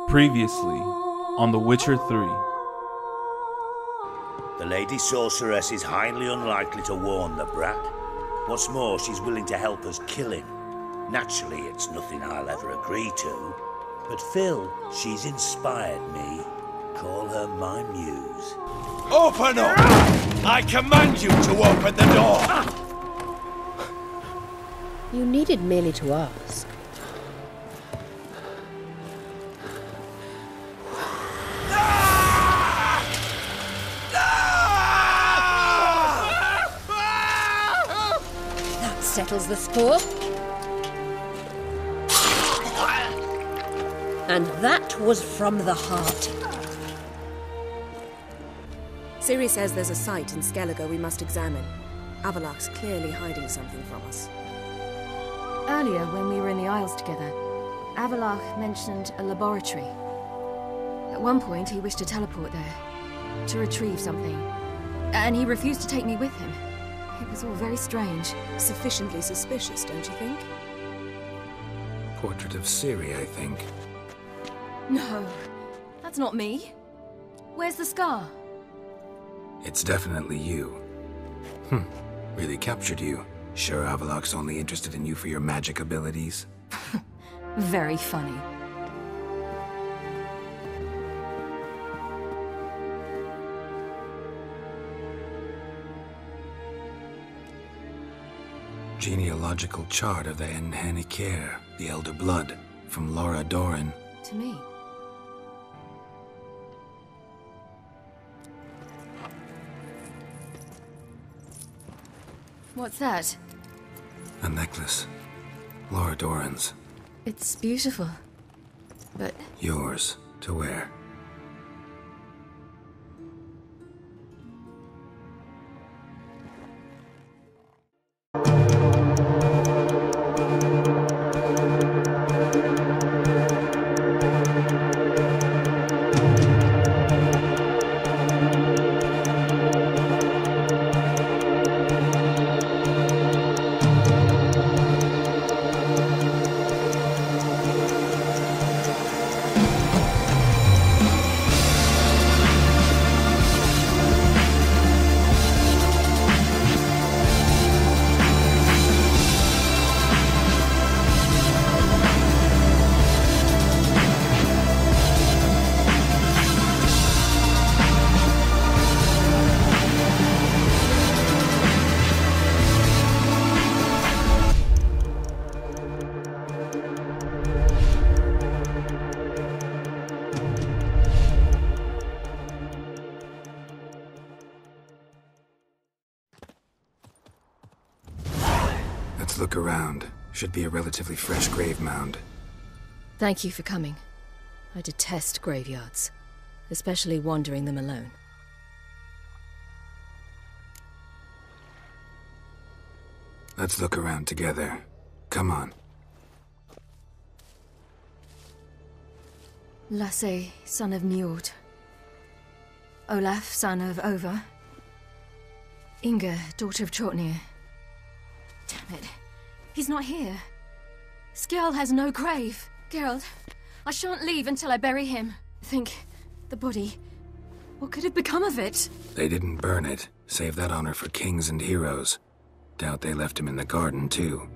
Previously on The Witcher 3. The Lady Sorceress is highly unlikely to warn the brat. What's more, she's willing to help us kill him. Naturally, it's nothing I'll ever agree to. But Phil, she's inspired me. Call her my muse. Open up! I command you to open the door! You needed merely to ask. That settles the score. And that was from the heart. Ciri says there's a site in Skellige we must examine. Avallac'h's clearly hiding something from us. Earlier, when we were in the Isles together, Avallac'h mentioned a laboratory. At one point, he wished to teleport there, to retrieve something. And he refused to take me with him. It was all very strange. Sufficiently suspicious, don't you think? Portrait of Ciri, I think. No, that's not me. Where's the scar? It's definitely you. Really captured you. Sure Avallac'h's only interested in you for your magic abilities? Very funny. Genealogical chart of the Enhanikir, the Elder Blood, from Laura Doran. To me. What's that? A necklace. Laura Doran's. It's beautiful. But Yours to wear. Let's look around. Should be a relatively fresh grave mound. thank you for coming. I detest graveyards, especially wandering them alone. Let's look around together. Come on. Lasse, son of Njord. Olaf, son of Over. Inga, daughter of Trotnir. Damn it. He's not here. Skjall has no grave. Geralt, I shan't leave until I bury him. Think, the body. What could have become of it? They didn't burn it. Save that honor for kings and heroes. Doubt they left him in the garden, too.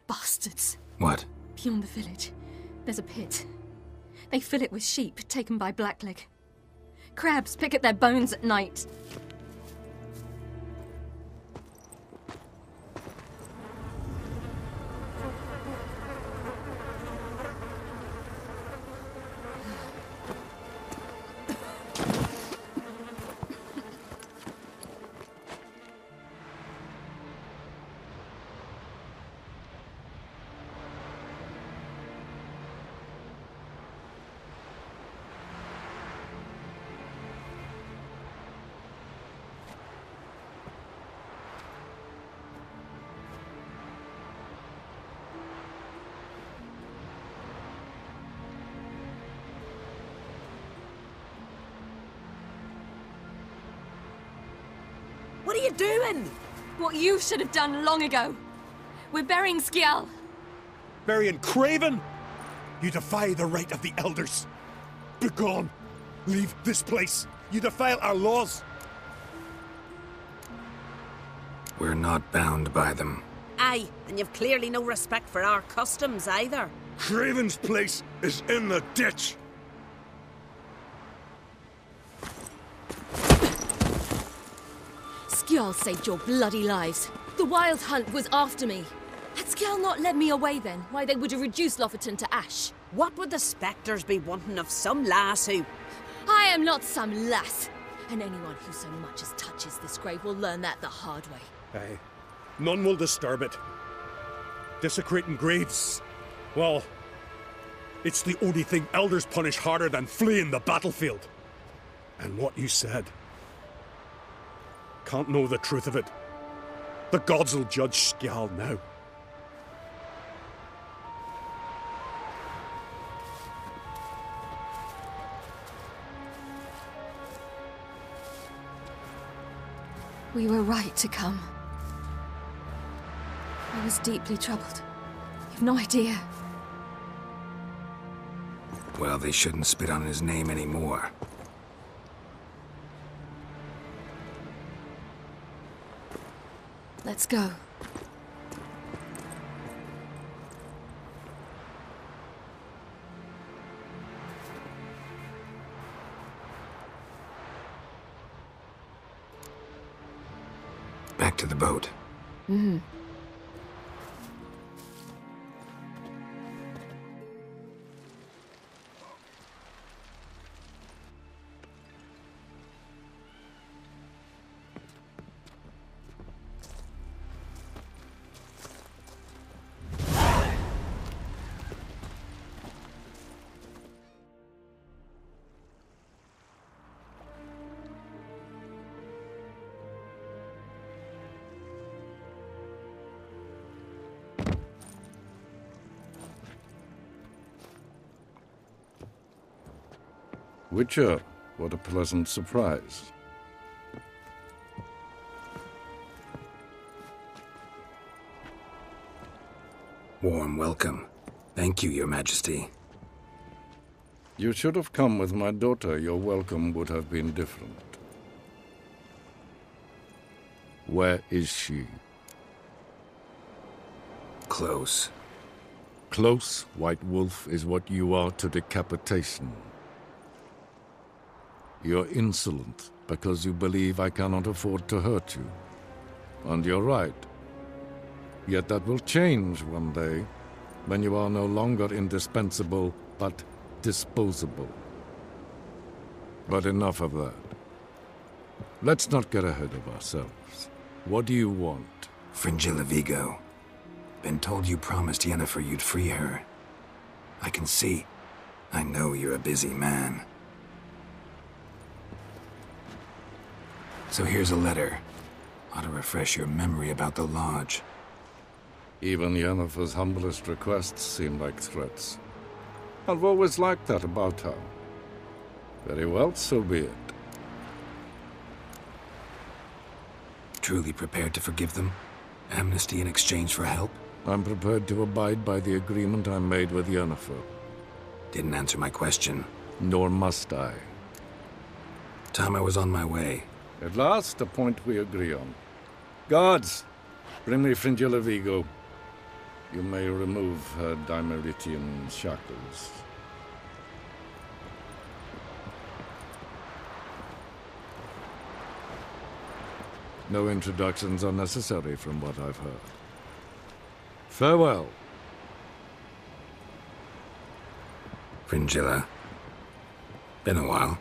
Bastards. What? Beyond the village, there's a pit. They fill it with sheep taken by Blackleg. Crabs pick at their bones at night. What are you doing? What you should have done long ago. We're burying Skjall. Burying Craven? You defy the right of the elders. Begone. Leave this place. You defile our laws. We're not bound by them. Aye, and you've clearly no respect for our customs either. Craven's place is in the ditch. Skjall saved your bloody lives. The Wild Hunt was after me. Had Skjall not led me away then, why they would have reduced Lofoten to ash. What would the spectres be wanting of some lass who... I am not some lass, and anyone who so much as touches this grave will learn that the hard way. Aye. None will disturb it. Desecrating graves. Well, it's the only thing elders punish harder than fleeing the battlefield. And what you said. Can't know the truth of it. The gods will judge Skjall now. We were right to come. I was deeply troubled. You've no idea. Well, they shouldn't spit on his name anymore. Let's go. Back to the boat. Mm-hmm. Witcher, what a pleasant surprise. Warm welcome. Thank you, Your Majesty. You should have come with my daughter. Your welcome would have been different. Where is she? Close. Close, White Wolf, is what you are to decapitation. You're insolent because you believe I cannot afford to hurt you. And you're right. Yet that will change one day, when you are no longer indispensable, but disposable. But enough of that. Let's not get ahead of ourselves. What do you want? Fringilla Vigo. Been told you promised Yennefer you'd free her. I can see. I know you're a busy man. So here's a letter. Ought to refresh your memory about the Lodge. Even Yennefer's humblest requests seem like threats. I've always liked that about her. Very well, so be it. Truly prepared to forgive them? Amnesty in exchange for help? I'm prepared to abide by the agreement I made with Yennefer. Didn't answer my question. Nor must I. Time I was on my way. At last, a point we agree on. Guards, bring me Fringilla Vigo. You may remove her Dimeritian shackles. No introductions are necessary from what I've heard. Farewell. Fringilla. Been a while.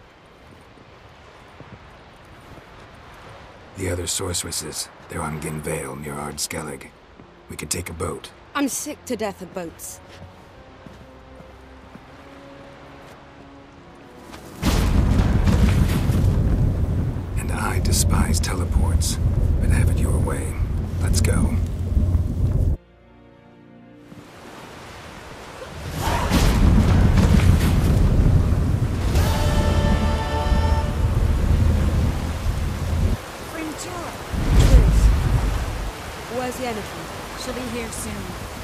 The other sorceresses, they're on Ginvale near Ard-Skellig. We could take a boat. I'm sick to death of boats. And I despise teleports, but have it your way. Let's go. Where's Yennefer? She'll be here soon,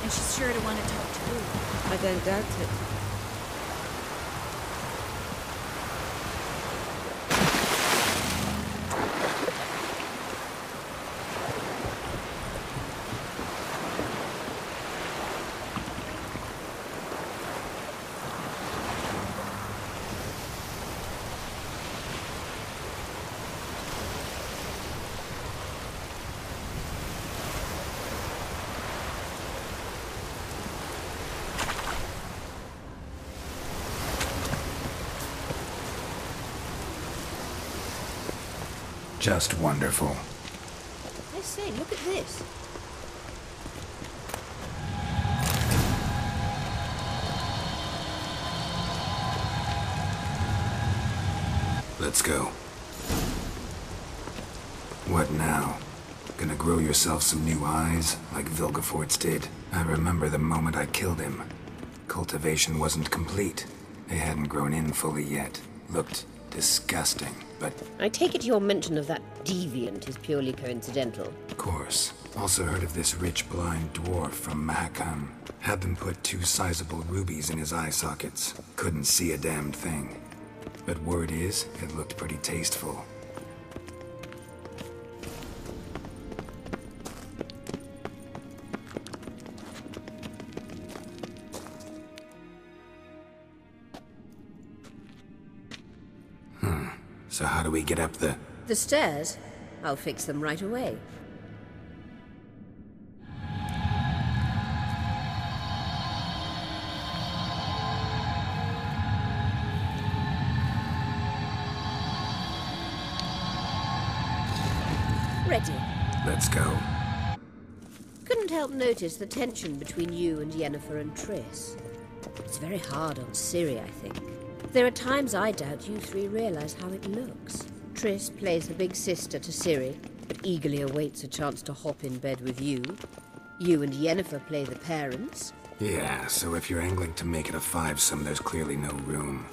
and she's sure to want to talk to you. don't doubt it. Just wonderful. I say, look at this. Let's go. What now? Gonna grow yourself some new eyes, like Vilgefortz did? I remember the moment I killed him. Cultivation wasn't complete. They hadn't grown in fully yet. Looked disgusting, but... I take it your mention of that deviant is purely coincidental. Of course. Also heard of this rich blind dwarf from Mahakam. Had them put 2 sizable rubies in his eye sockets. Couldn't see a damned thing. But word is, it looked pretty tasteful. So how do we get up the... The stairs? I'll fix them right away. Ready. Let's go. Couldn't help notice the tension between you and Yennefer and Triss. It's very hard on Ciri, I think. There are times I doubt you three realize how it looks. Triss plays the big sister to Ciri, but eagerly awaits a chance to hop in bed with you. You and Yennefer play the parents. Yeah, so if you're angling to make it a 5-some, there's clearly no room.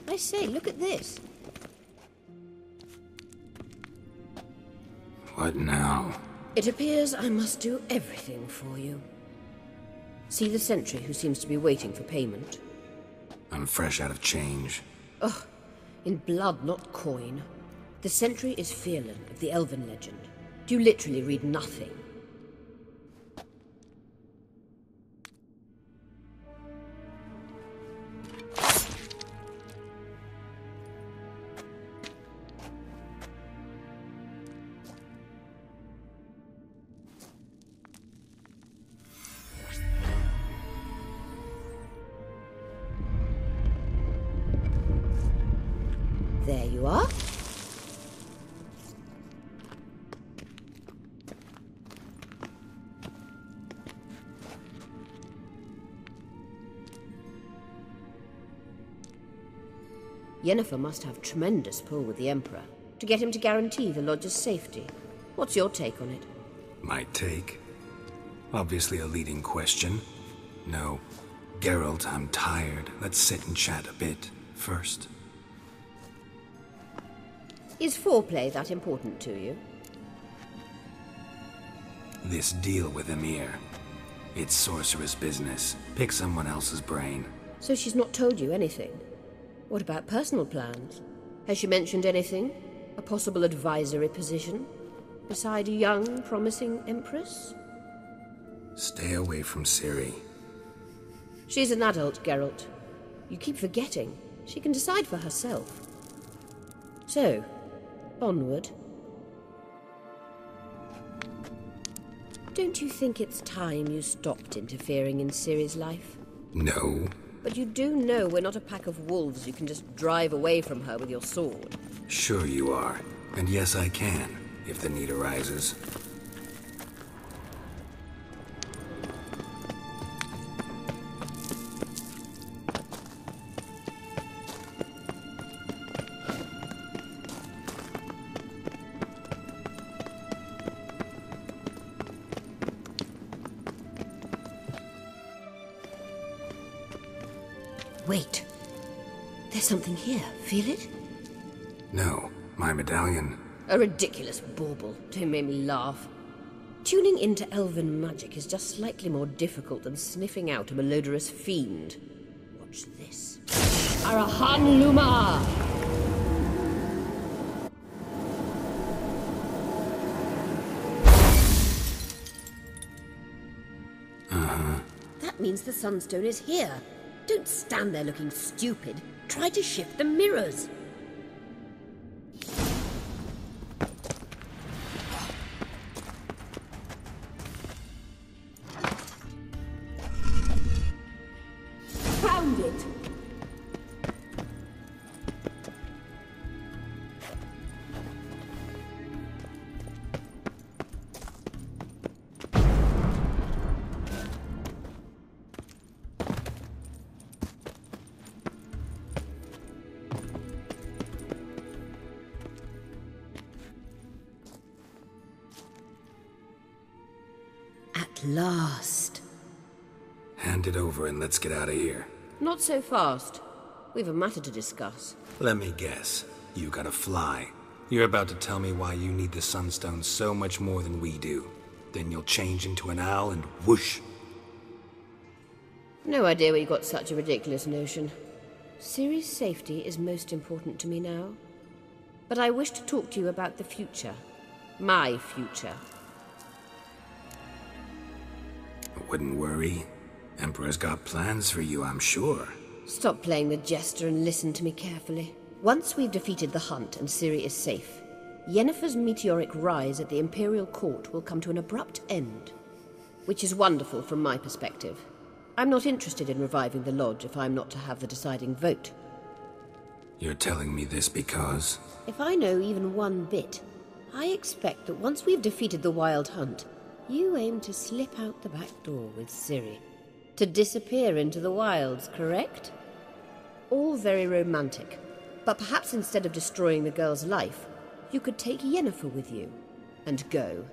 I say, look at this. What now? It appears I must do everything for you. See the sentry who seems to be waiting for payment? I'm fresh out of change. Ugh, in blood, not coin. The sentry is Fierlan of the Elven legend. Do you literally read nothing? There you are. Yennefer must have tremendous pull with the Emperor to get him to guarantee the lodge's safety. What's your take on it? My take? Obviously a leading question. No. Geralt, I'm tired. Let's sit and chat a bit first. Is foreplay that important to you? This deal with Emir. It's sorceress business. Pick someone else's brain. So she's not told you anything? What about personal plans? Has she mentioned anything? A possible advisory position? Beside a young, promising empress? Stay away from Ciri. She's an adult, Geralt. You keep forgetting. She can decide for herself. So, onward. Don't you think it's time you stopped interfering in Ciri's life? No. But you do know we're not a pack of wolves you can just drive away from her with your sword. Sure you are. And yes, I can, if the need arises. Wait. There's something here. Feel it? No. My medallion. A ridiculous bauble. Don't make me laugh. Tuning into elven magic is just slightly more difficult than sniffing out a malodorous fiend. Watch this. Arahan Luma! That means the Sunstone is here. Don't stand there looking stupid. Try to shift the mirrors. Found it. At last. Hand it over and let's get out of here. Not so fast. We've a matter to discuss. Let me guess. You gotta fly. You're about to tell me why you need the Sunstone so much more than we do. Then you'll change into an owl and whoosh. No idea where you got such a ridiculous notion. Ciri's safety is most important to me now. But I wish to talk to you about the future. My future. Wouldn't worry. Emperor's got plans for you, I'm sure. Stop playing the jester and listen to me carefully. Once we've defeated the hunt and Ciri is safe, Yennefer's meteoric rise at the Imperial Court will come to an abrupt end. Which is wonderful from my perspective. I'm not interested in reviving the Lodge if I'm not to have the deciding vote. You're telling me this because... If I know even one bit, I expect that once we've defeated the Wild Hunt, you aim to slip out the back door with Ciri. To disappear into the wilds, correct? All very romantic. But perhaps instead of destroying the girl's life, you could take Yennefer with you. And go.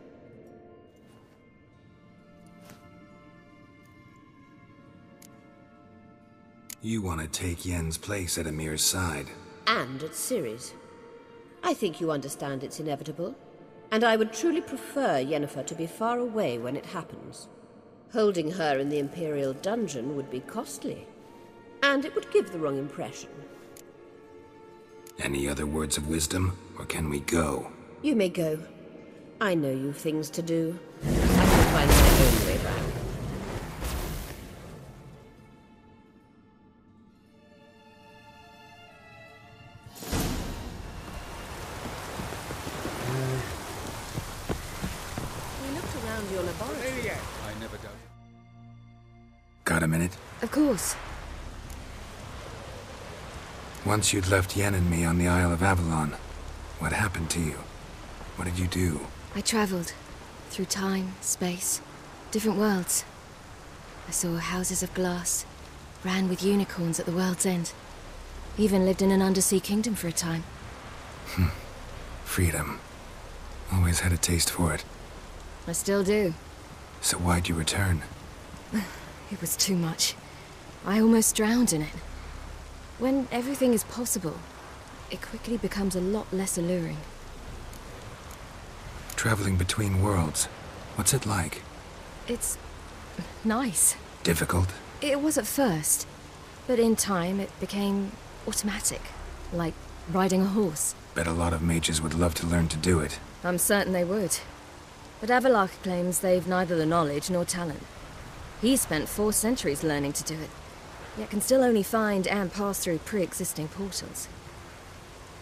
You want to take Yen's place at Amir's side. And at Ciri's. I think you understand it's inevitable. And I would truly prefer Yennefer to be far away when it happens. Holding her in the Imperial dungeon would be costly. And it would give the wrong impression. Any other words of wisdom, or can we go? You may go. I know you've things to do. I can find my own way back. We looked around your laboratory. I never doubt. Got a minute? Of course. Once you'd left Yen and me on the Isle of Avalon, what happened to you? What did you do? I traveled through time, space, different worlds. I saw houses of glass, ran with unicorns at the world's end. Even lived in an undersea kingdom for a time. Freedom. Always had a taste for it. I still do. So why'd you return? It was too much. I almost drowned in it. When everything is possible, it quickly becomes a lot less alluring. Traveling between worlds, what's it like? It's nice. Difficult? It was at first, but in time it became automatic, like riding a horse. Bet a lot of mages would love to learn to do it. I'm certain they would. But Avallac'h claims they've neither the knowledge nor talent. He spent 4 centuries learning to do it, yet can still only find and pass through pre-existing portals.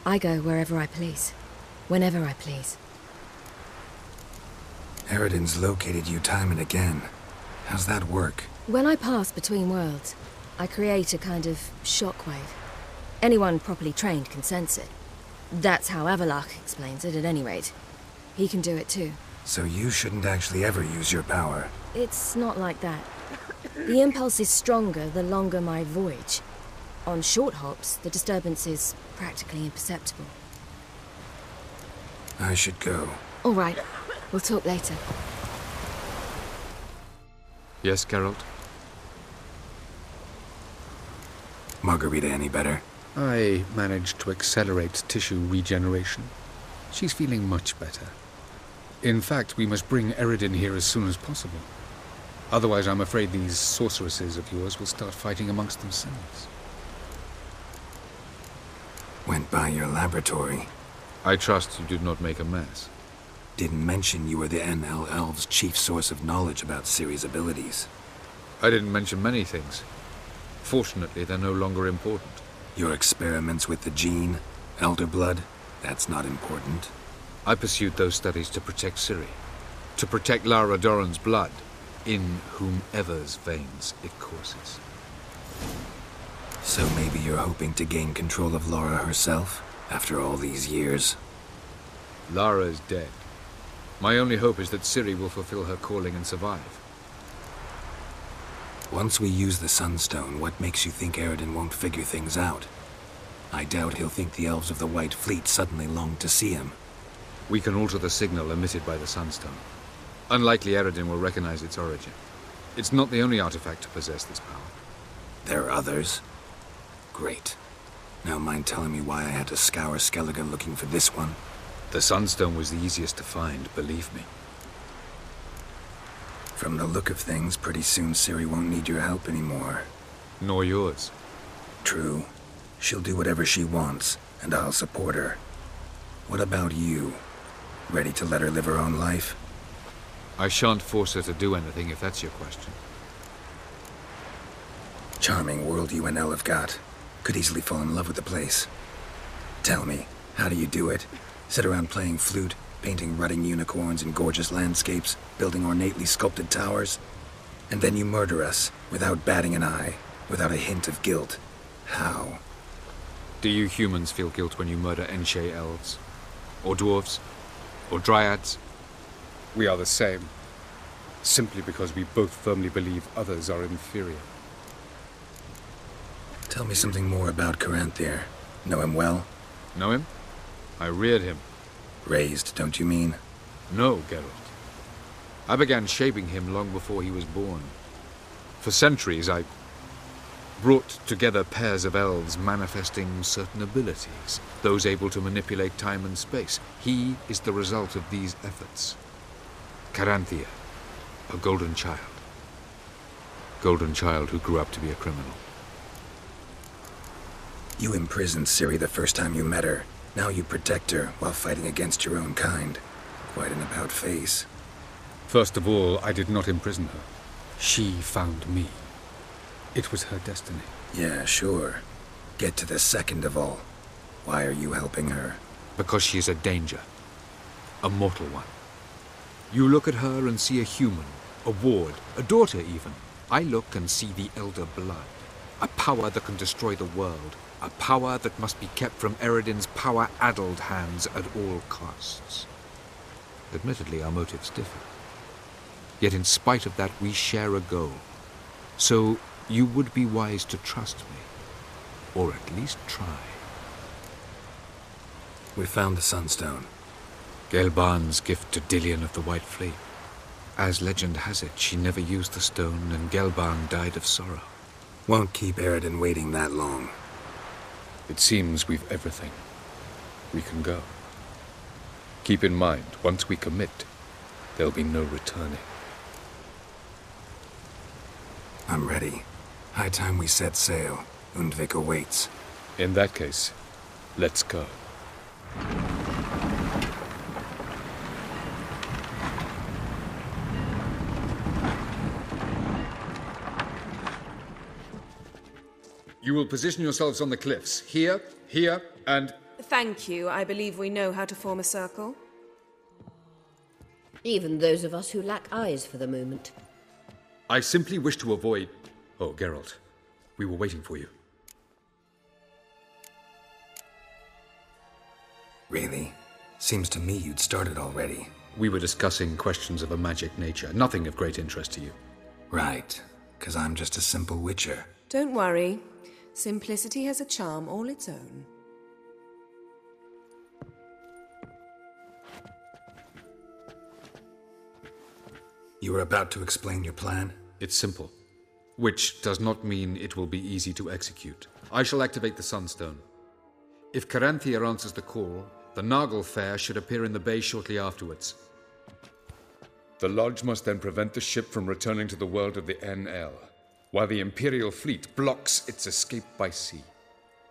I go wherever I please, whenever I please. Eridan's located you time and again. How's that work? When I pass between worlds, I create a kind of shockwave. Anyone properly trained can sense it. That's how Avallac'h explains it, at any rate. He can do it too. So you shouldn't actually ever use your power. It's not like that. The impulse is stronger the longer my voyage. On short hops, the disturbance is practically imperceptible. I should go. All right. We'll talk later. Yes, Geralt? Margarita any better? I managed to accelerate tissue regeneration. She's feeling much better. In fact, we must bring Eredin here as soon as possible. Otherwise, I'm afraid these sorceresses of yours will start fighting amongst themselves. Went by your laboratory. I trust you did not make a mess. Didn't mention you were the NL Elves' chief source of knowledge about Ciri's abilities. I didn't mention many things. Fortunately, they're no longer important. Your experiments with the gene, Elder Blood, that's not important. I pursued those studies to protect Ciri. To protect Lara Doran's blood, in whomever's veins it courses. So maybe you're hoping to gain control of Lara herself, after all these years? Lara is dead. My only hope is that Ciri will fulfill her calling and survive. Once we use the Sunstone, what makes you think Eredin won't figure things out? I doubt he'll think the Elves of the White Fleet suddenly longed to see him. We can alter the signal emitted by the Sunstone. Unlikely Eredin will recognize its origin. It's not the only artifact to possess this power. There are others? Great. Now mind telling me why I had to scour Skellige looking for this one? The Sunstone was the easiest to find, believe me. From the look of things, pretty soon Ciri won't need your help anymore. Nor yours. True. She'll do whatever she wants, and I'll support her. What about you? Ready to let her live her own life? I shan't force her to do anything, if that's your question. Charming world you and Elle have got. Could easily fall in love with the place. Tell me, how do you do it? Sit around playing flute, painting rutting unicorns in gorgeous landscapes, building ornately sculpted towers? And then you murder us, without batting an eye, without a hint of guilt. How? Do you humans feel guilt when you murder Enshe elves? Or dwarves? Or dryads? We are the same. Simply because we both firmly believe others are inferior. Tell me something more about Caranthier. Know him well? Know him? I reared him. Raised, don't you mean? No, Geralt. I began shaping him long before he was born. For centuries, I brought together pairs of elves manifesting certain abilities, those able to manipulate time and space. He is the result of these efforts. Caranthier, a golden child. Golden child who grew up to be a criminal. You imprisoned Ciri the first time you met her. Now you protect her while fighting against your own kind. Quite an about-face. First of all, I did not imprison her. She found me. It was her destiny. Yeah, sure. Get to the second of all. Why are you helping her? Because she is a danger. A mortal one. You look at her and see a human, a ward, a daughter even. I look and see the Elder Blood. A power that can destroy the world. A power that must be kept from Eredin's power-addled hands at all costs. Admittedly, our motives differ. Yet in spite of that, we share a goal. So, you would be wise to trust me. Or at least try. We found the Sunstone. Gelban's gift to Dillion of the White Fleet. As legend has it, she never used the stone, and Gelban died of sorrow. Won't keep Eredin waiting that long. It seems we've everything. We can go. Keep in mind, once we commit, there'll be no returning. I'm ready. High time we set sail. Undvik awaits. In that case, let's go. You will position yourselves on the cliffs. Here, here, and... Thank you. I believe we know how to form a circle. Even those of us who lack eyes for the moment. I simply wish to avoid... Oh, Geralt. We were waiting for you. Really? Seems to me you'd started already. We were discussing questions of a magic nature. Nothing of great interest to you. Right. 'Cause I'm just a simple witcher. Don't worry. Simplicity has a charm all its own. You were about to explain your plan? It's simple. Which does not mean it will be easy to execute. I shall activate the Sunstone. If Caranthier answers the call, The Nagle Fair should appear in the bay shortly afterwards. The Lodge must then prevent the ship from returning to the world of the NL, while the Imperial fleet blocks its escape by sea.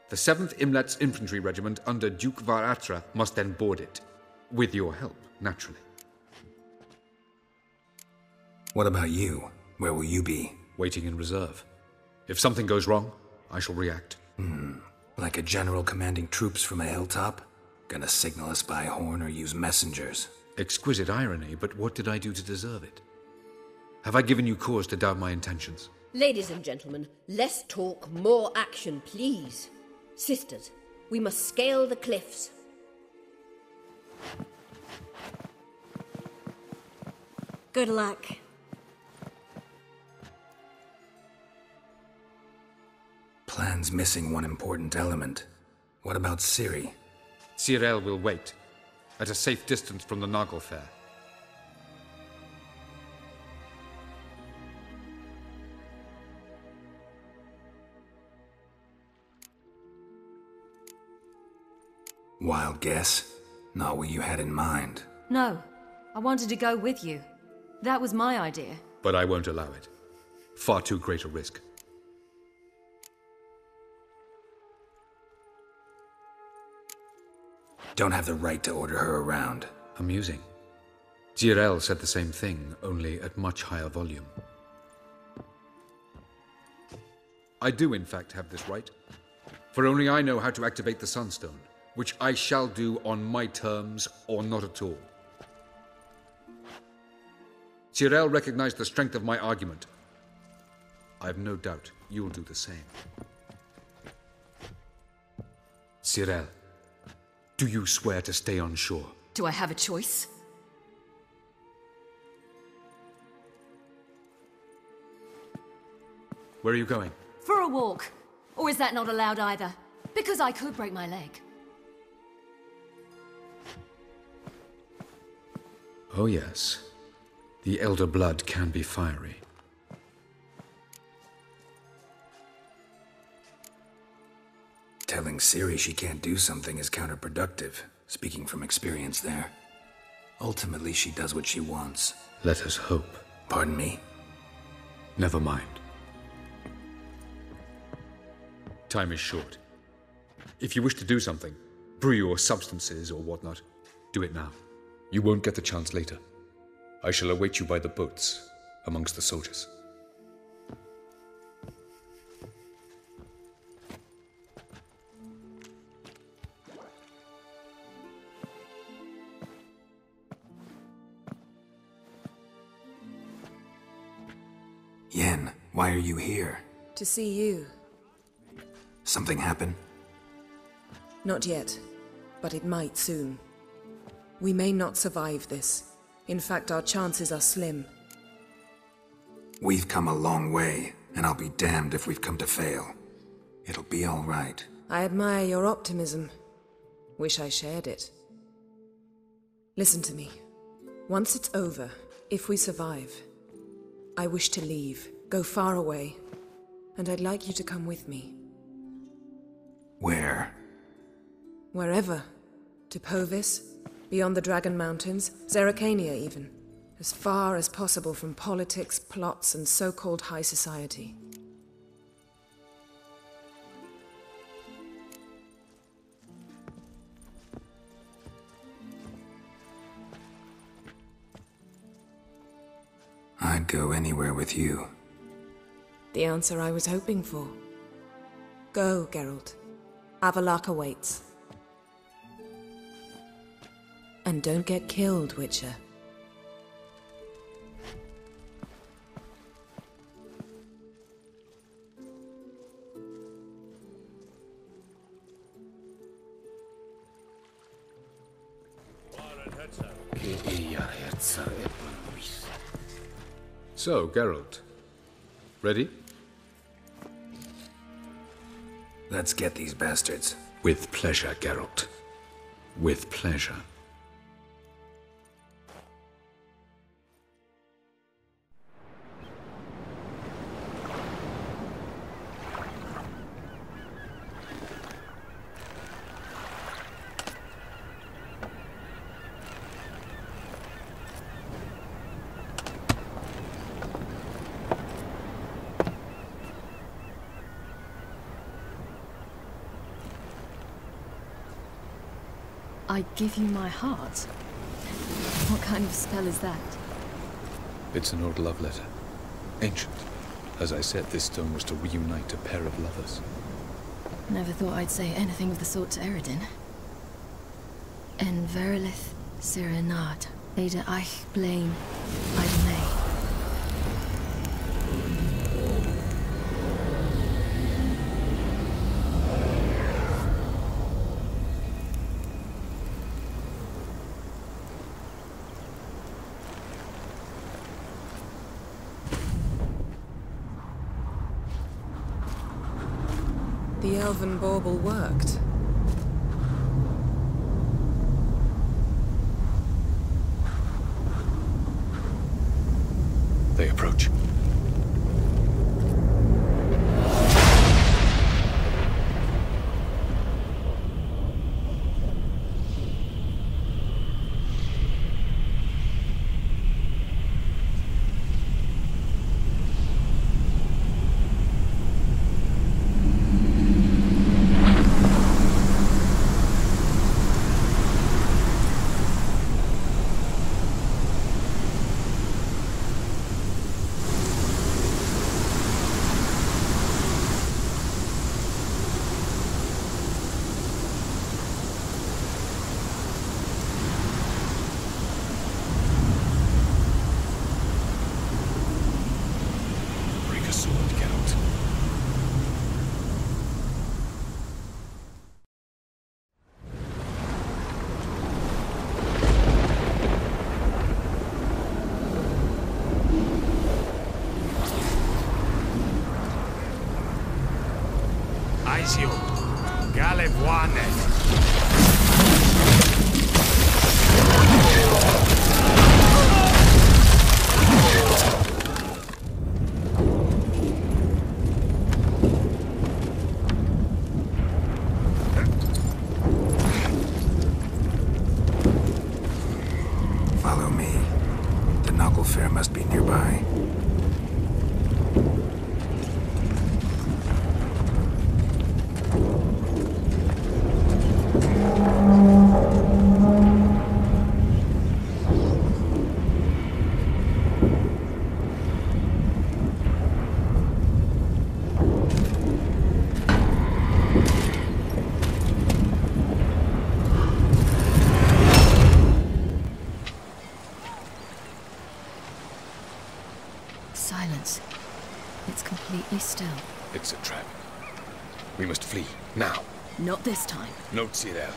The 7th Imlet's infantry regiment under Duke Varatra must then board it. With your help, naturally. What about you? Where will you be? Waiting in reserve. If something goes wrong, I shall react. Like a general commanding troops from a hilltop? Gonna signal a spy horn or use messengers? Exquisite irony, but what did I do to deserve it? Have I given you cause to doubt my intentions? Ladies and gentlemen, less talk, more action, please. Sisters, we must scale the cliffs. Good luck. Plan's missing one important element. What about Ciri? Cyril will wait, at a safe distance from the Nagle Fair. Wild guess? Not what you had in mind. No, I wanted to go with you. That was my idea. But I won't allow it. Far too great a risk. Don't have the right to order her around. Amusing. Cyril said the same thing, only at much higher volume. I do, in fact, have this right. For only I know how to activate the Sunstone, which I shall do on my terms or not at all. Cyril recognized the strength of my argument. I have no doubt you'll do the same. Cyril, do you swear to stay on shore? Do I have a choice? Where are you going? For a walk. Or is that not allowed either? Because I could break my leg. Oh yes. The elder blood can be fiery. Telling Ciri she can't do something is counterproductive, speaking from experience there. Ultimately, she does what she wants. Let us hope. Pardon me? Never mind. Time is short. If you wish to do something, brew your substances or whatnot, do it now. You won't get the chance later. I shall await you by the boats, amongst the soldiers. Yen, why are you here? To see you. Something happen? Not yet, but it might soon. We may not survive this. In fact, our chances are slim. We've come a long way, and I'll be damned if we've come to fail. It'll be all right. I admire your optimism. Wish I shared it. Listen to me. Once it's over, if we survive, I wish to leave, go far away, and I'd like you to come with me. Where? Wherever. To Povis, beyond the Dragon Mountains, Zeracania even. As far as possible from politics, plots, and so-called high society. I'd go anywhere with you. The answer I was hoping for. Go, Geralt. Avalok awaits. And don't get killed, Witcher. So, Geralt. Ready? Let's get these bastards. With pleasure, Geralt. With pleasure. I give you my heart? What kind of spell is that? It's an old love letter. Ancient. As I said, this stone was to reunite a pair of lovers. Never thought I'd say anything of the sort to Eredin. En verilith serenad, Ada eich blaen, Ida May. The elven bauble worked. They approach. Aizio, Galevuane. Follow me. The knuckle fair must be nearby. Silence. It's completely still. It's a trap. We must flee, now. Not this time. Note, Ciri.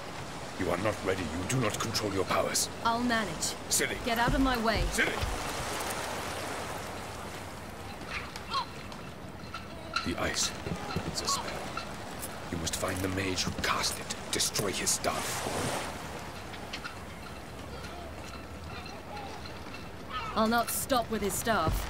You are not ready. You do not control your powers. I'll manage. Ciri! Get out of my way. Ciri! The ice. It's a spell. You must find the mage who cast it. Destroy his staff. I'll not stop with his staff.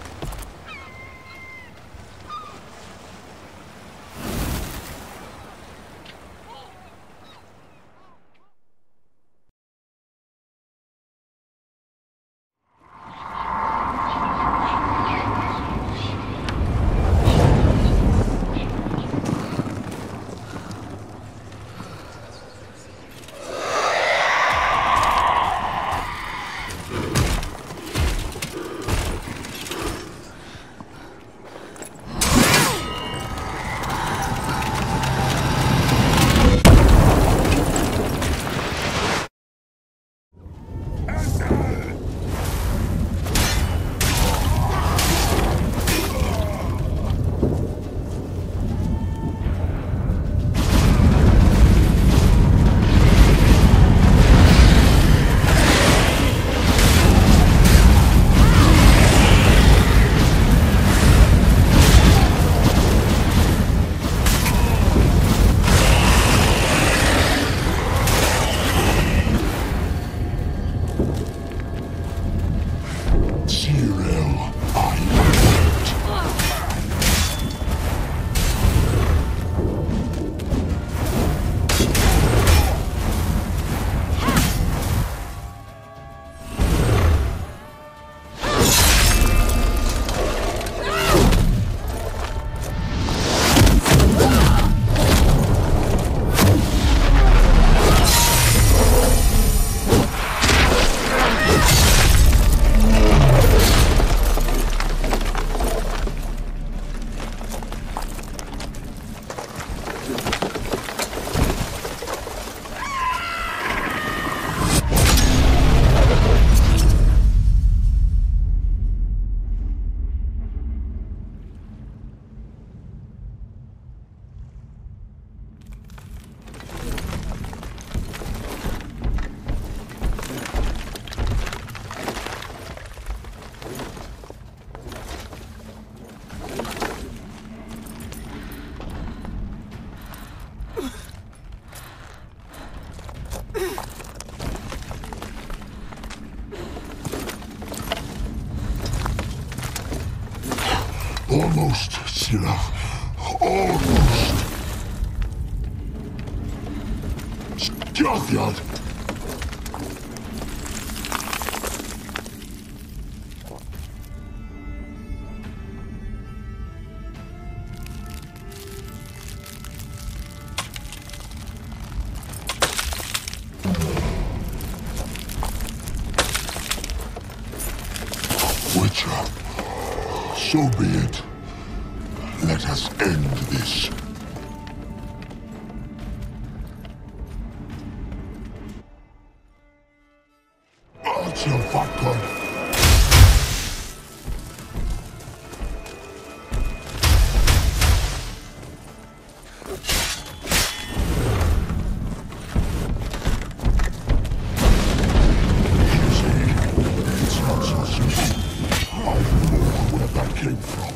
Almost, Scylla. Almost. Scafjord! Witcher, so be it. Let us end this. Archer Vodka. It's not so simple. I know where that came from.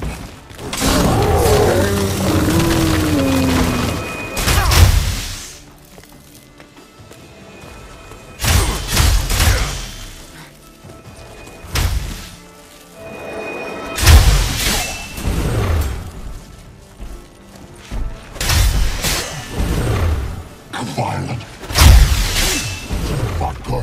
Violent. Vodka.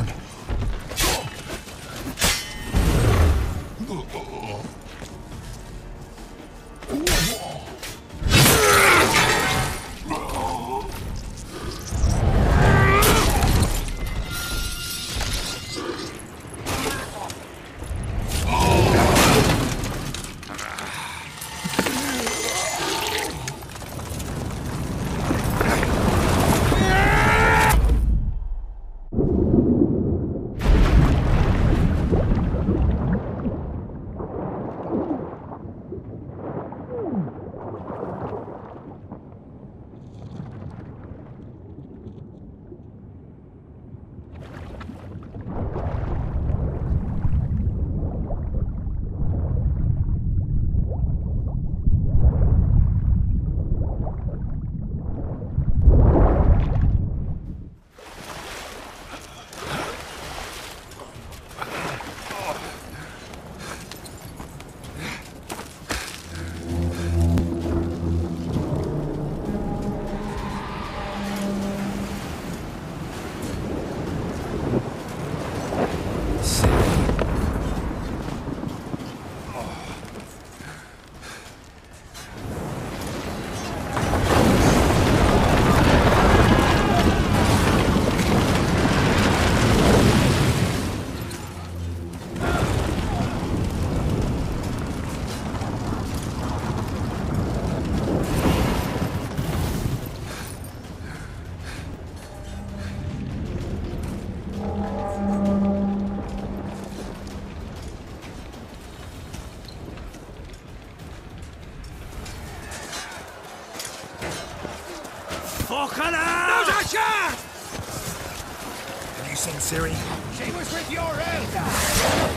Have you seen Ciri? She was with your elder.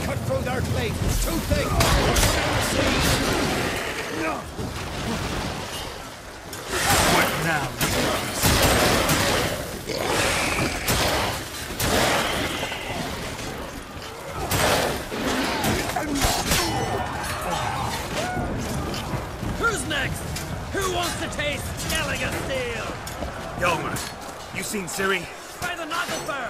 Cut through their fleet. Too thick. No. What now? Who's next? Who wants to taste Skelliger steel? Yeoman, you seen Ciri? By the Nagelfur!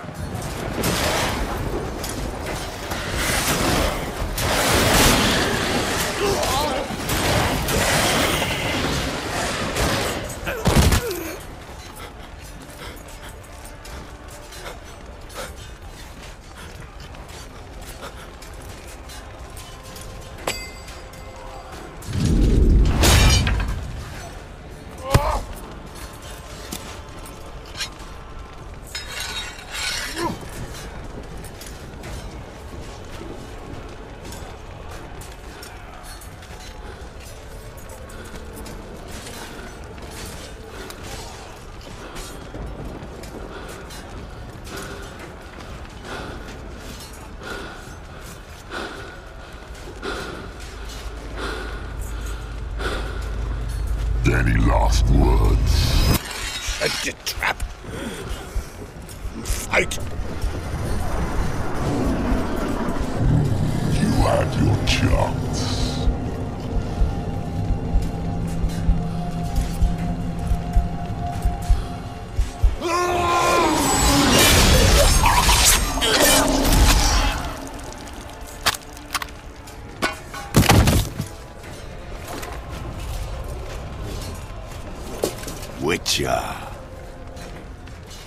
Any last words? Set your trap. Fight. You had your chance. Witcher.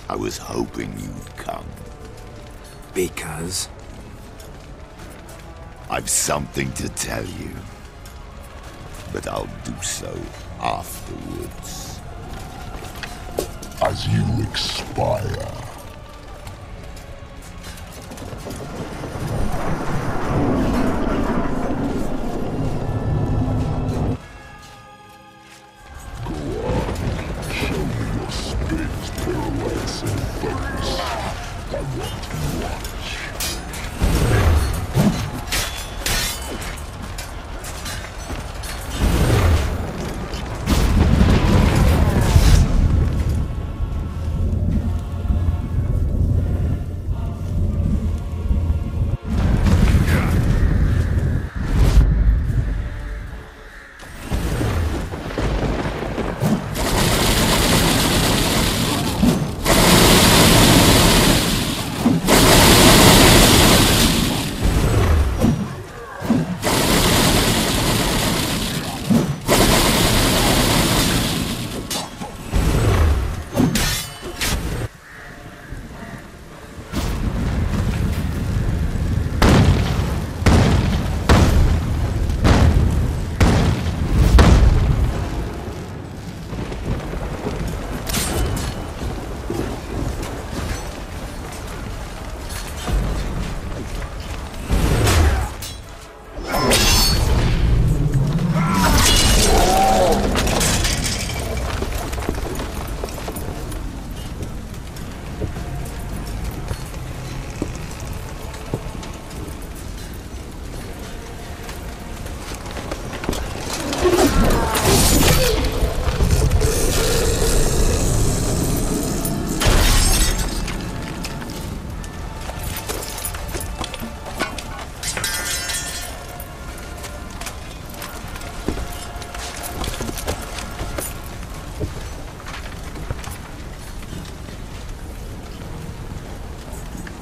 I was hoping you'd come. Because? I've something to tell you. But I'll do so afterwards. As you expire.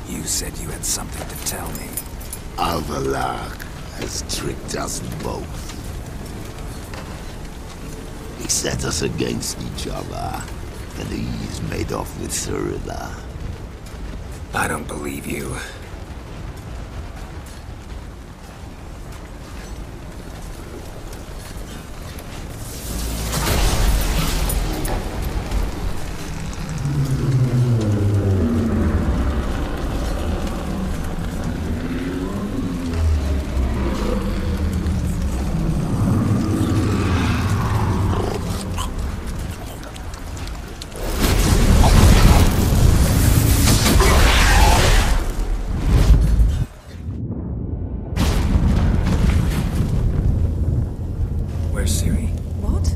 You said you had something to tell me. Avallac'h has tricked us both. He set us against each other, and he's made off with Ciri. I don't believe you. Where's Ciri? What?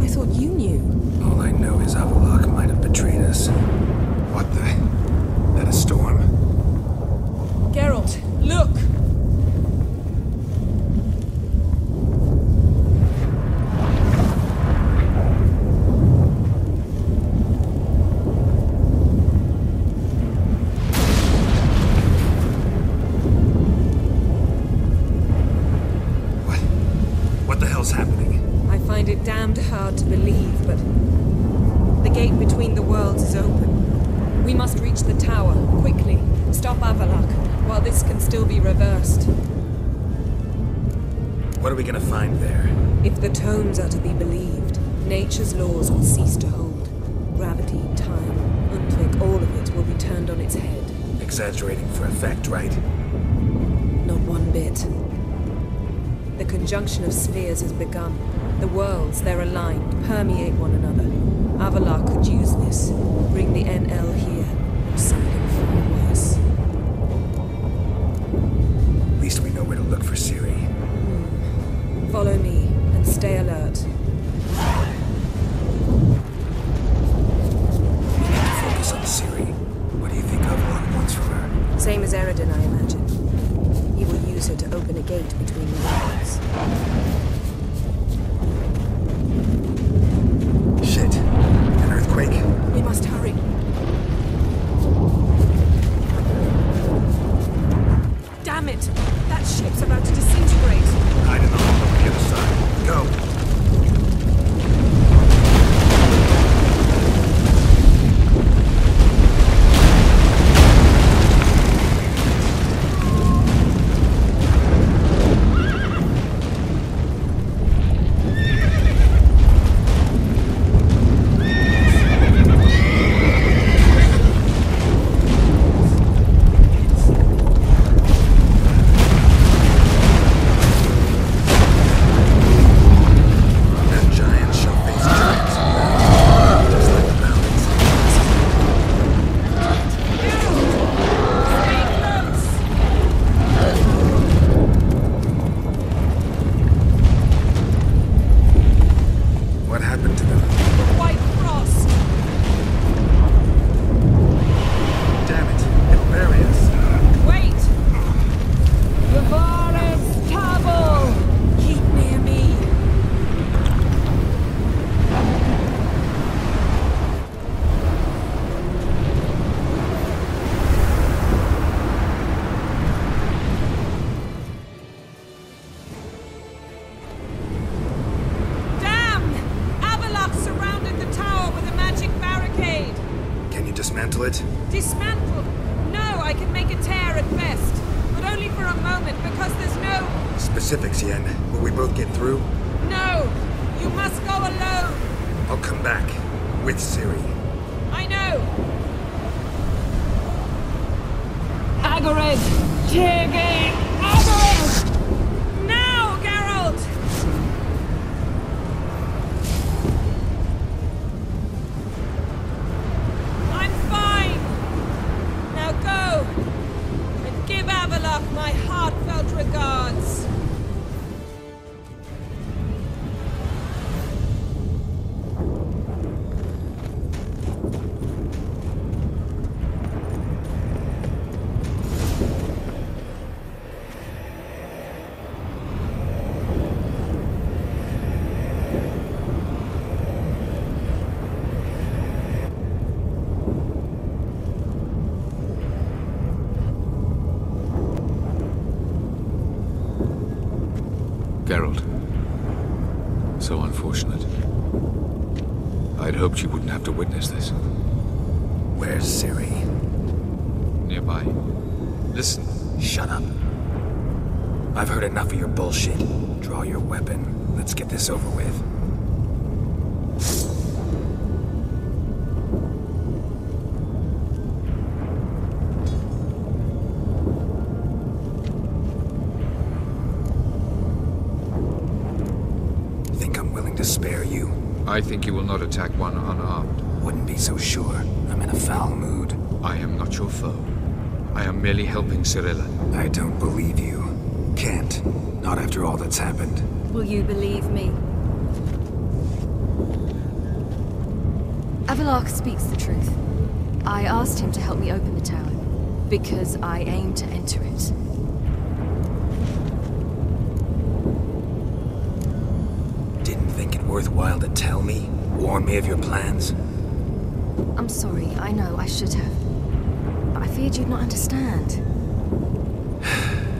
I thought you knew. All I know is Avallac'h might have betrayed us. What the? That a storm? Geralt, look! What the hell's happening? I find it damned hard to believe, but the gate between the worlds is open. We must reach the tower, quickly. Stop Avallac'h, while this can still be reversed. What are we gonna find there? If the tomes are to be believed, nature's laws will cease to hold. Gravity, time, Undvik, all of it will be turned on its head. Exaggerating for effect, right? Not one bit. The conjunction of spheres has begun. The worlds, they're aligned, permeate one another. Avallac'h could use this, bring the NL here, or something far worse. At least we know where to look for Ciri. Follow me, and stay alert. We need to focus on Ciri. What do you think Avallac'h wants from her? Same as Eredin, I imagine. He will use her to open a gate between the worlds. Shit. An earthquake. We must hurry. Damn it! That ship's about to disintegrate. Hide in the hall on the other side. Go! bracelet? Dismantle! No, I can make a tear at best. But only for a moment, because there's no... Specifics, Yen. Will we both get through? No! You must go alone! I'll come back. With Ciri. I know! Agared! Tirgain! Agared! Now, Geralt! I'm fine! Now go! And give Avalok my heartfelt regards! Geralt. So unfortunate. I'd hoped you wouldn't have to witness this. Where's Ciri? Nearby. Listen. Shut up. I've heard enough of your bullshit. Draw your weapon. Let's get this over with. To spare you. I think you will not attack one unarmed. Wouldn't be so sure. I'm in a foul mood. I am not your foe. I am merely helping Cirilla. I don't believe you. Can't. Not after all that's happened. Will you believe me? Avalok speaks the truth. I asked him to help me open the tower, because I aim to enter it. Worthwhile to tell me? Warn me of your plans? I'm sorry, I know, I should have. But I feared you'd not understand.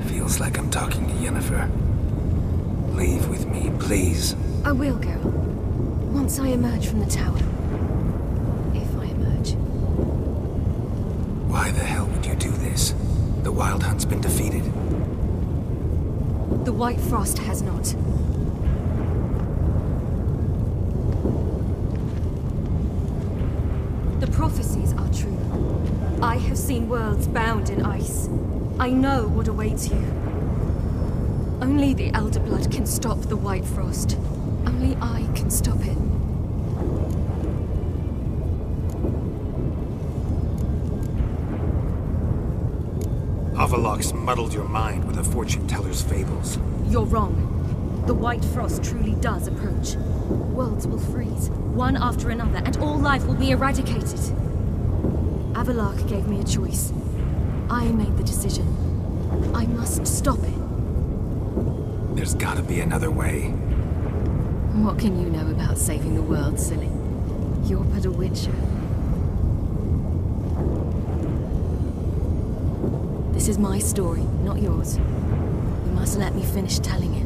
Feels like I'm talking to Yennefer. Leave with me, please. I will, Geralt. Once I emerge from the tower. If I emerge. Why the hell would you do this? The Wild Hunt's been defeated. The White Frost has not. The prophecies are true. I have seen worlds bound in ice. I know what awaits you. Only the Elder Blood can stop the White Frost. Only I can stop it. Avalok's muddled your mind with a fortune-teller's fables. You're wrong. The White Frost truly does approach. Worlds will freeze, one after another, and all life will be eradicated. Avalok gave me a choice. I made the decision. I must stop it. There's gotta be another way. What can you know about saving the world, silly? You're but a witcher. This is my story, not yours. You must let me finish telling it.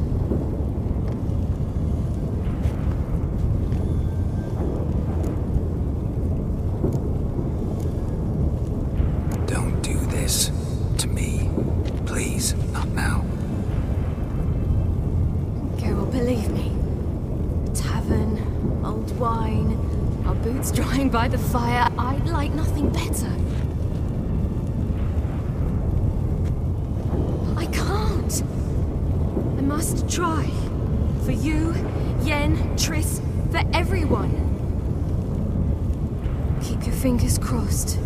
Don't do this to me. Please, not now. Geralt, believe me. A tavern, old wine, our boots drying by the fire. I'd like nothing better. I can't. I must try. For you, Yen, Triss, for everyone. Keep your fingers crossed.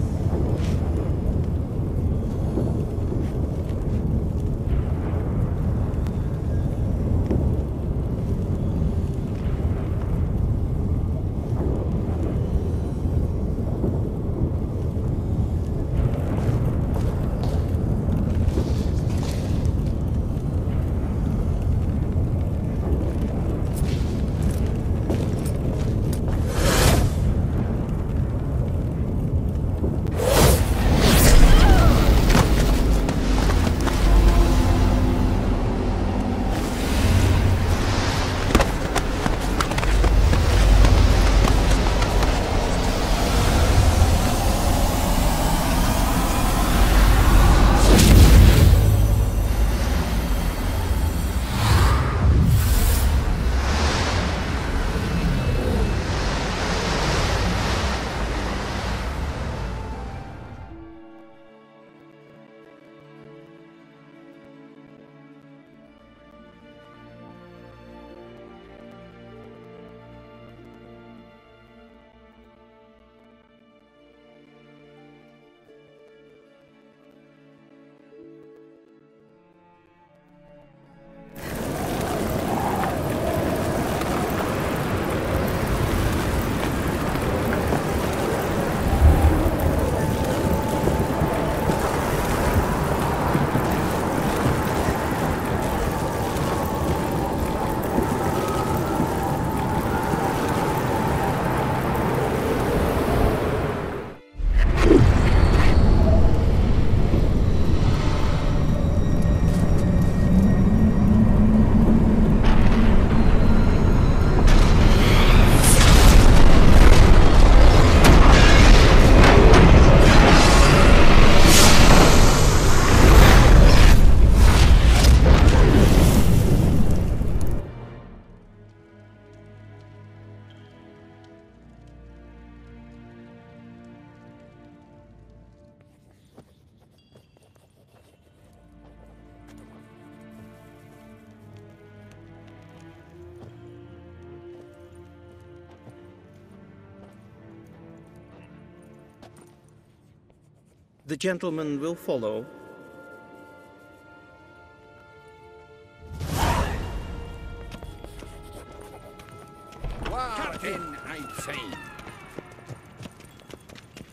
The gentleman will follow.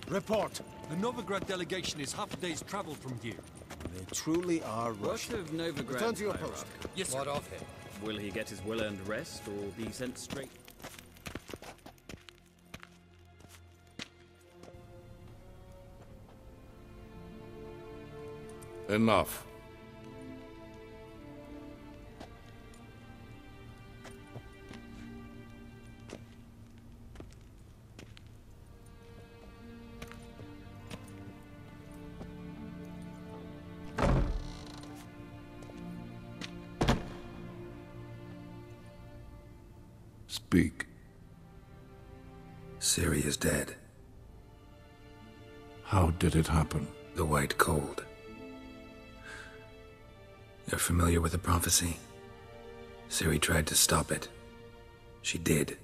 Report. The Novigrad delegation is half a day's travel from here. They truly are Russian. What of Novigrad? Return to your post. Yes, what of him? Will he get his well-earned rest, or be sent straight? Enough. Speak. Ciri is dead. How did it happen? The White Cold. You're familiar with the prophecy? Ciri tried to stop it. She did,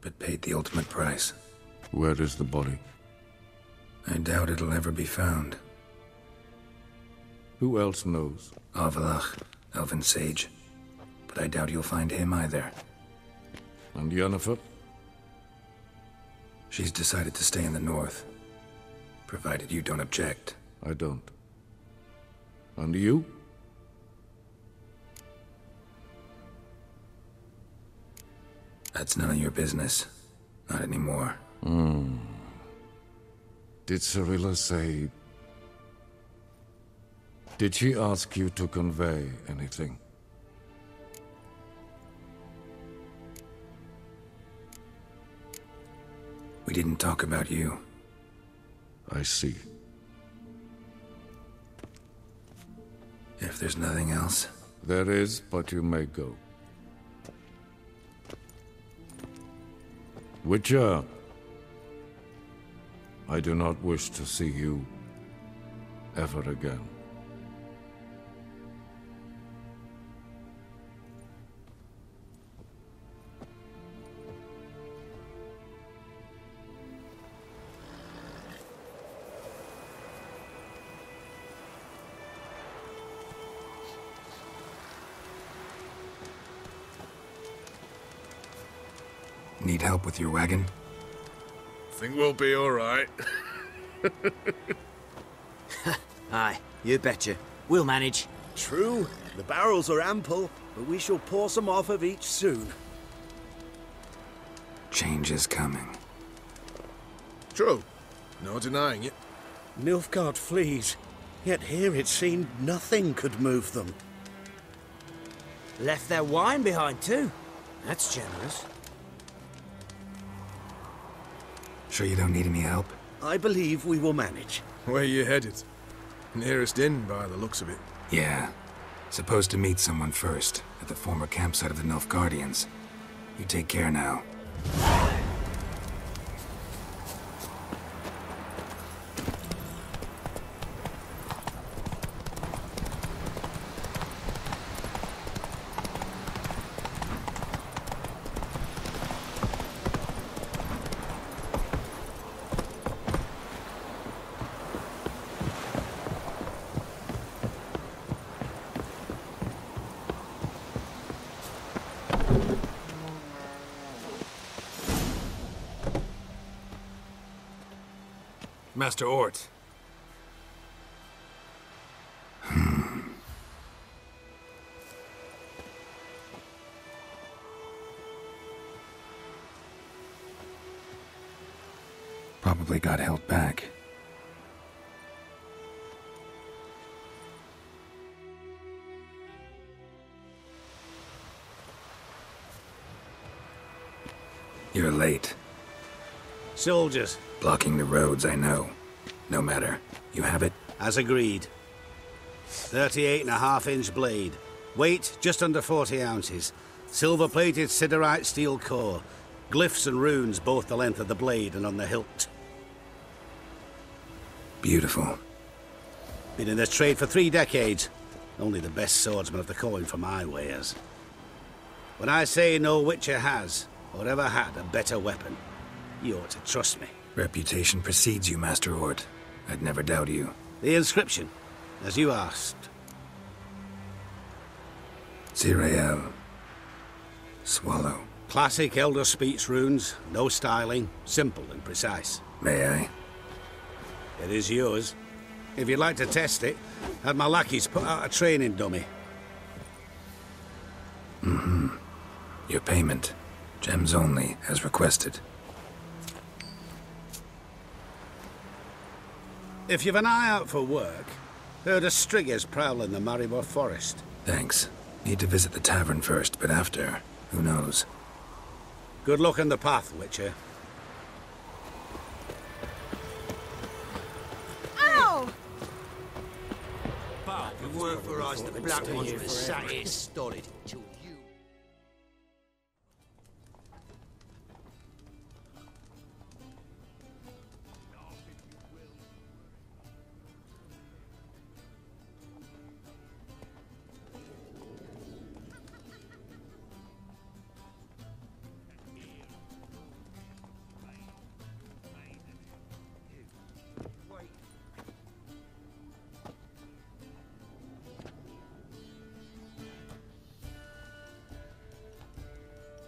but paid the ultimate price. Where is the body? I doubt it'll ever be found. Who else knows? Avalach, Elven Sage. But I doubt you'll find him either. And Yennefer? She's decided to stay in the north. Provided you don't object. I don't. And you? That's none of your business. Not anymore. Did Cirilla say... Did she ask you to convey anything? We didn't talk about you. I see. If there's nothing else... There is, but you may go. Witcher, I do not wish to see you ever again. Need help with your wagon? Think we'll be all right. Aye, you betcha. We'll manage. True, the barrels are ample, but we shall pour some off of each soon. Change is coming. True. No denying it. Nilfgaard flees, yet here it seemed nothing could move them. Left their wine behind too. That's generous. Sure you don't need any help? I believe we will manage. Where you headed? Nearest inn, by the looks of it. Yeah. Supposed to meet someone first, at the former campsite of the Nilfgaardians. You take care now. Master Ort. Probably got held back. You're late. Soldiers. Blocking the roads, I know. No matter. You have it? As agreed. 38.5-inch blade. Weight just under 40 ounces. Silver-plated siderite steel core. Glyphs and runes both the length of the blade and on the hilt. Beautiful. Been in this trade for 3 decades. Only the best swordsman of the coin for my wares. When I say no Witcher has, or ever had, a better weapon, you ought to trust me. Reputation precedes you, Master Ort. I'd never doubt you. The inscription, as you asked. Ciri. Swallow. Classic Elder Speech runes, no styling, simple and precise. May I? It is yours. If you'd like to test it, have my lackeys put out a training dummy. Mm-hmm. Your payment. Gems only, as requested. If you've an eye out for work, heard of striggers prowling the Maribor forest. Thanks. Need to visit the tavern first, but after, who knows? Good luck in the path, Witcher. Ow! It weren't for us, the black ones would have sat here stolid till you...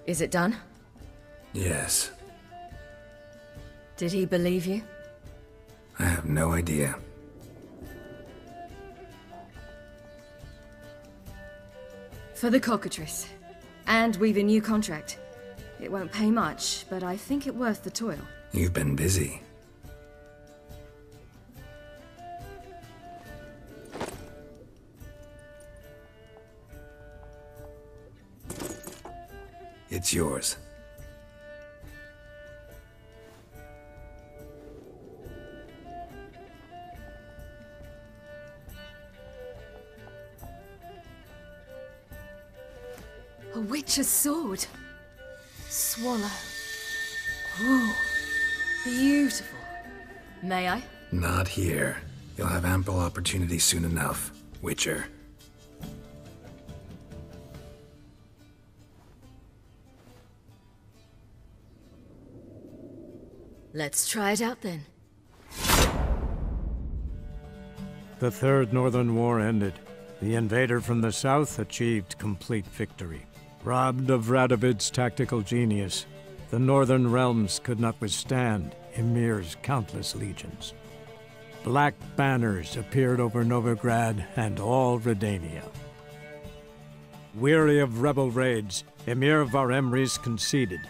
Is it done? Yes. Did he believe you? I have no idea. For the cockatrice. And we've a new contract. It won't pay much, but I think it worth the toil. You've been busy. It's yours. A witch's sword. Swallow. Ooh, beautiful. May I? Not here. You'll have ample opportunity soon enough, Witcher. Let's try it out then. The Third Northern War ended. The invader from the south achieved complete victory. Robbed of Radovid's tactical genius, the Northern realms could not withstand Ymir's countless legions. Black banners appeared over Novigrad and all Redania. Weary of rebel raids, Ymir Varemris conceded,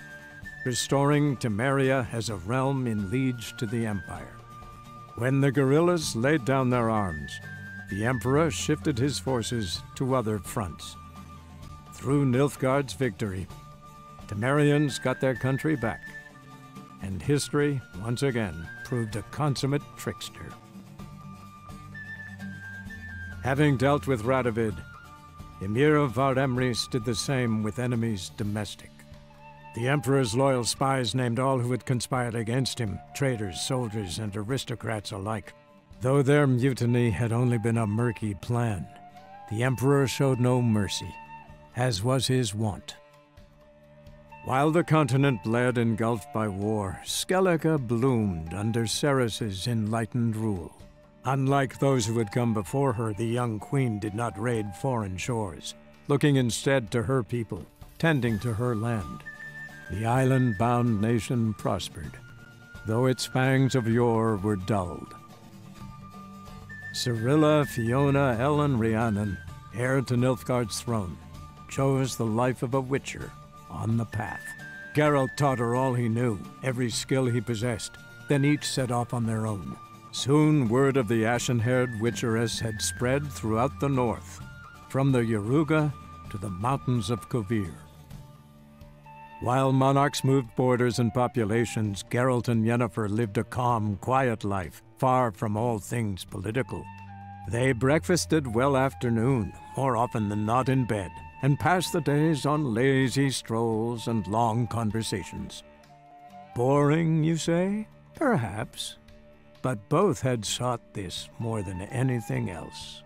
restoring Temeria as a realm in liege to the Empire. When the guerrillas laid down their arms, the Emperor shifted his forces to other fronts. Through Nilfgaard's victory, Temerians got their country back, and history, once again, proved a consummate trickster. Having dealt with Radovid, Ymir of Varemris did the same with enemies domestic. The Emperor's loyal spies named all who had conspired against him, traitors, soldiers, and aristocrats alike. Though their mutiny had only been a murky plan, the Emperor showed no mercy, as was his wont. While the continent bled engulfed by war, Skellige bloomed under Ceres's enlightened rule. Unlike those who had come before her, the young queen did not raid foreign shores, looking instead to her people, tending to her land. The island-bound nation prospered, though its fangs of yore were dulled. Cirilla, Fiona, Ellen, Rhiannon, heir to Nilfgaard's throne, chose the life of a witcher on the path. Geralt taught her all he knew, every skill he possessed, then each set off on their own. Soon word of the ashen-haired witcheress had spread throughout the north, from the Yaruga to the mountains of Kovir. While monarchs moved borders and populations, Geralt and Yennefer lived a calm, quiet life, far from all things political. They breakfasted well after noon, more often than not in bed, and passed the days on lazy strolls and long conversations. Boring, you say? Perhaps. But both had sought this more than anything else.